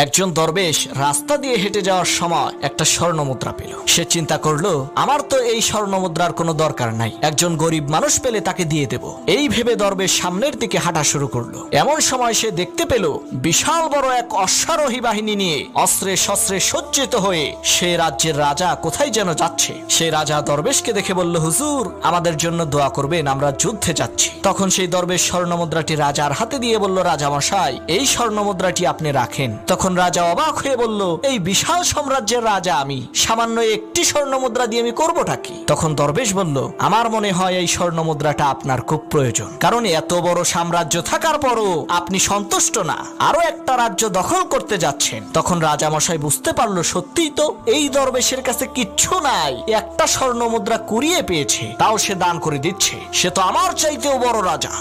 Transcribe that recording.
একজন দরবেশ রাস্তা দিয়ে হেঁটে যাওয়ার সময় একটা স্বর্ণ মুদ্রা পেল। সে চিন্তা করলো, আমার তো এই স্বর্ণ মুদ্রার কোনো দরকার নাই, একজন গরিব মানুষ পেলে তাকে দিয়ে দেব। এই ভেবে দরবেশ সামনের দিকে হাঁটা শুরু করলো। এমন সময় সে দেখতে পেল বিশাল বড় এক অশ্বারোহী বাহিনী নিয়ে অস্ত্রে শস্ত্রে সজ্জিত হয়ে সে রাজ্যের রাজা কোথায় যেন যাচ্ছে। সেই রাজা দরবেশকে দেখে বলল, হুজুর, আমাদের জন্য দোয়া করবেন, আমরা যুদ্ধে যাচ্ছি। তখন সেই দরবেশ স্বর্ণ মুদ্রাটি রাজার হাতে দিয়ে বলল, রাজা মশাই, এই স্বর্ণ মুদ্রাটি আপনি রাখেন। তখন রাজা অবাক হয়ে বলল, এই বিশাল সাম্রাজ্যের রাজা আমি, সামান্য একটি স্বর্ণ মুদ্রা দিয়ে আমি করবোটা কি? তখন দরবেশ বলল, আমার মনে হয় এই স্বর্ণ মুদ্রাটা আপনার খুব প্রয়োজন, কারণ এত বড় সাম্রাজ্য থাকার পরও আপনি সন্তুষ্ট না, আরো একটা রাজ্য দখল করতে যাচ্ছেন। তখন রাজা মশাই বুঝতে পারলো, সত্যিই তো এই দরবেশের কাছে কিচ্ছু নাই, একটা স্বর্ণ মুদ্রা কুড়িয়ে পেয়েছে, তাও সে দান করে দিচ্ছে। সে তো আমার চাইতেও বড় রাজা।